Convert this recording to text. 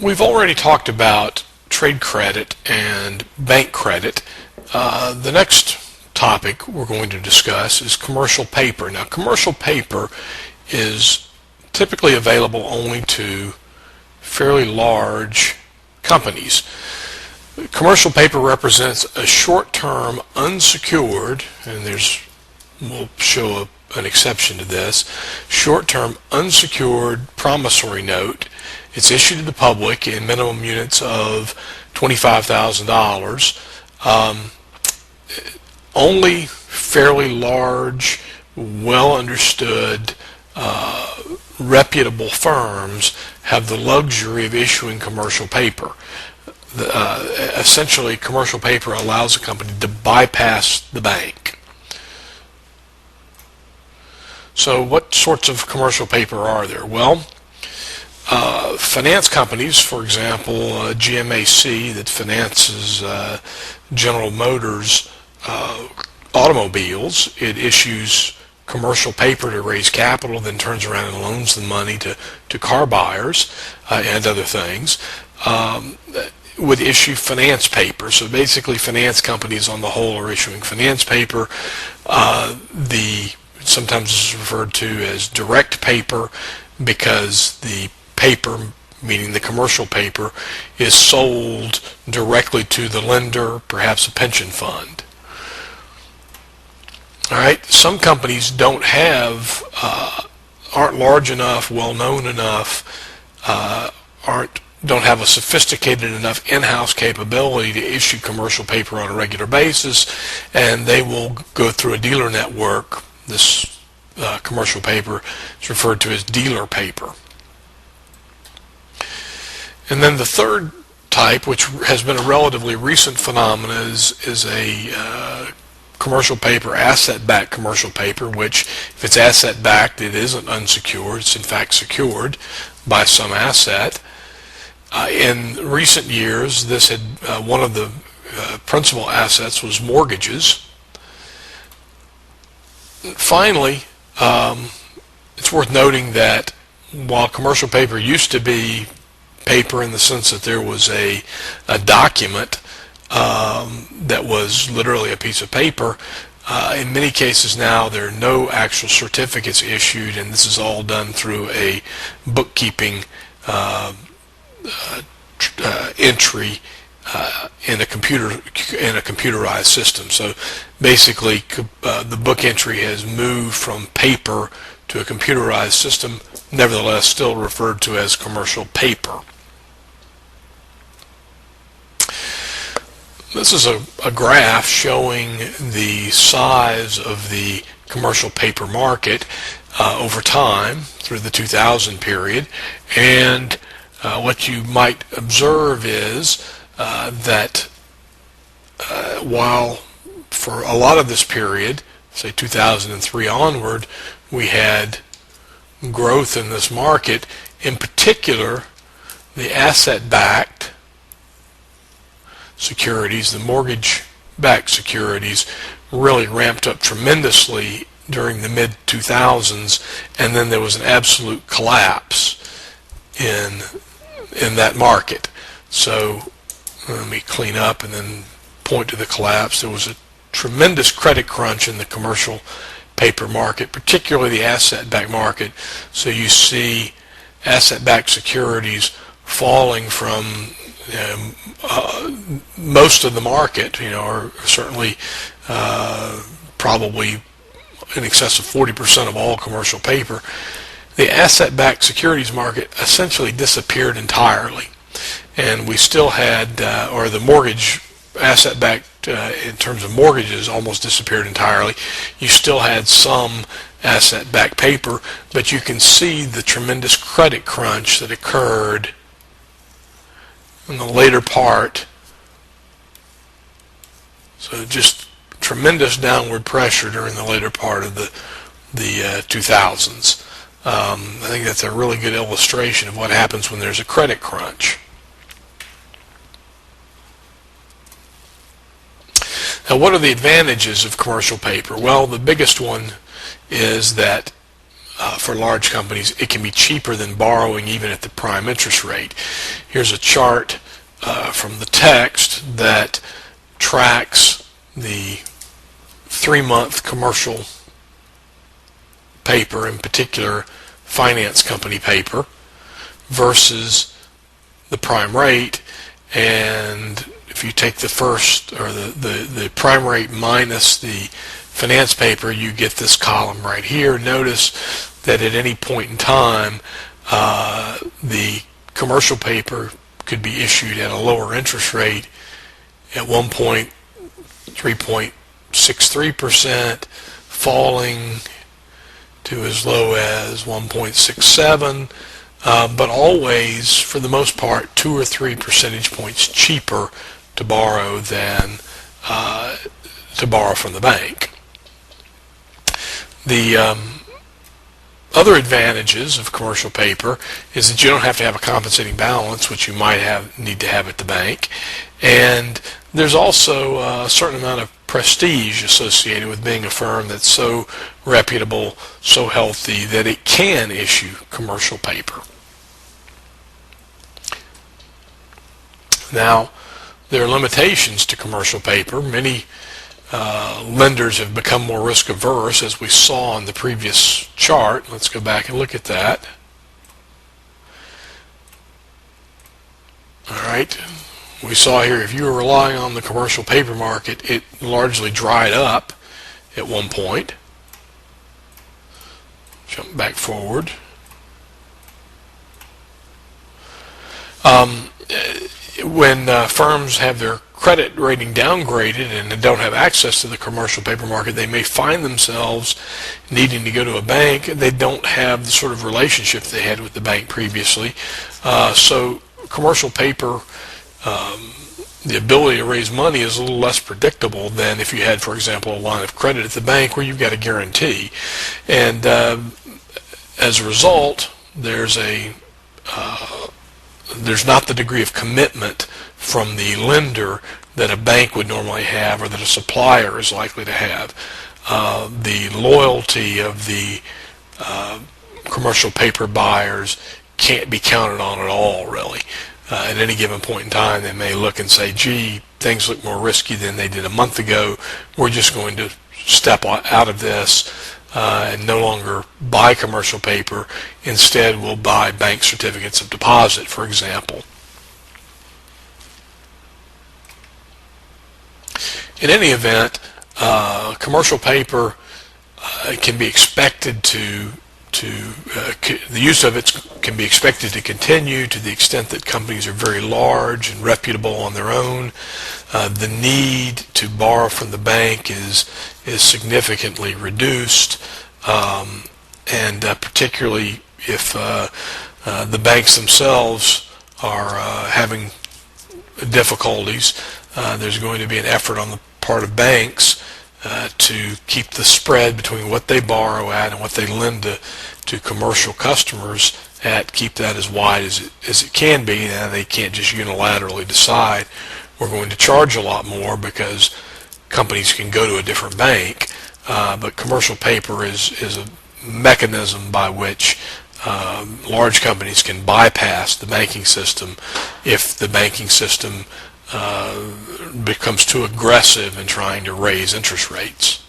We've already talked about trade credit and bank credit. The next topic we're going to discuss is commercial paper. Now, commercial paper is typically available only to fairly large companies. Commercial paper represents a short-term unsecured, and we'll show an exception to this, short-term unsecured promissory note. It's issued to the public in minimum units of $25,000. Only fairly large, well understood, reputable firms have the luxury of issuing commercial paper. Essentially, commercial paper allows a company to bypass the bank. So what sorts of commercial paper are there? Well, finance companies, for example, GMAC that finances General Motors automobiles, it issues commercial paper to raise capital, then turns around and loans the money to car buyers and other things. Would issue finance paper. So basically finance companies on the whole are issuing finance paper. Sometimes it's referred to as direct paper because the paper, meaning the commercial paper, is sold directly to the lender, perhaps a pension fund. All right, some companies aren't large enough, well known enough, don't have a sophisticated enough in-house capability to issue commercial paper on a regular basis, and they will go through a dealer network. This commercial paper is referred to as dealer paper. And then the third type, which has been a relatively recent phenomenon, is a commercial paper, asset-backed commercial paper, which, if it's asset-backed, it isn't unsecured. It's in fact secured by some asset. In recent years, this had one of the principal assets was mortgages. Finally, it's worth noting that while commercial paper used to be paper in the sense that there was a document that was literally a piece of paper, in many cases now there are no actual certificates issued, and this is all done through a bookkeeping entry in a computerized system. So basically the book entry has moved from paper to a computerized system, nevertheless still referred to as commercial paper. This is a graph showing the size of the commercial paper market over time through the 2000 period, and what you might observe is that while for a lot of this period, say 2003 onward, we had growth in this market, in particular the asset-backed securities, the mortgage-backed securities, really ramped up tremendously during the mid-2000s, and then there was an absolute collapse in that market. So let me clean up and then point to the collapse. There was a tremendous credit crunch in the commercial paper market, particularly the asset-backed market. So you see asset-backed securities falling from most of the market, or certainly probably in excess of 40% of all commercial paper. The asset-backed securities market essentially disappeared entirely, and we still had, or the mortgage asset-backed in terms of mortgages almost disappeared entirely. You still had some asset-backed paper, but you can see the tremendous credit crunch that occurred in the later part. So just tremendous downward pressure during the later part of the 2000s. I think that's a really good illustration of what happens when there's a credit crunch. Now, what are the advantages of commercial paper? Well, the biggest one is that for large companies, it can be cheaper than borrowing even at the prime interest rate. Here's a chart from the text that tracks the 3-month commercial paper, in particular finance company paper, versus the prime rate. And if you take the first, or the prime rate minus the finance paper, you get this column right here. Notice that at any point in time, the commercial paper could be issued at a lower interest rate. At one point, 3.63%, falling to as low as 1.67%, but always, for the most part, 2 or 3 percentage points cheaper to borrow than to borrow from the bank. The other advantages of commercial paper is that you don't have to have a compensating balance, which you might need to have at the bank, and there's also a certain amount of prestige associated with being a firm that's so reputable, so healthy, that it can issue commercial paper. Now, there are limitations to commercial paper. Many lenders have become more risk averse, as we saw in the previous chart. Let's go back and look at that. All right. We saw here, if you were relying on the commercial paper market, it largely dried up at one point. Jump back forward. When firms have their credit rating downgraded and don't have access to the commercial paper market, they may find themselves needing to go to a bank. They don't have the sort of relationship they had with the bank previously. So commercial paper, the ability to raise money is a little less predictable than if you had, for example, a line of credit at the bank where you've got a guarantee. And as a result, there's not the degree of commitment from the lender that a bank would normally have, or that a supplier is likely to have. The loyalty of the commercial paper buyers can't be counted on at all, really. At any given point in time, they may look and say, gee, things look more risky than they did a month ago. We're just going to step out of this and no longer buy commercial paper. Instead, we'll buy bank certificates of deposit, for example. In any event, commercial paper can be expected the use of it can be expected to continue to the extent that companies are very large and reputable on their own. The need to borrow from the bank is significantly reduced, and particularly if the banks themselves are having difficulties, there's going to be an effort on the part of banks to keep the spread between what they borrow at and what they lend to commercial customers at, keep that as wide as it can be. Now, they can't just unilaterally decide we're going to charge a lot more because companies can go to a different bank, but commercial paper is a mechanism by which large companies can bypass the banking system if the banking system becomes too aggressive in trying to raise interest rates.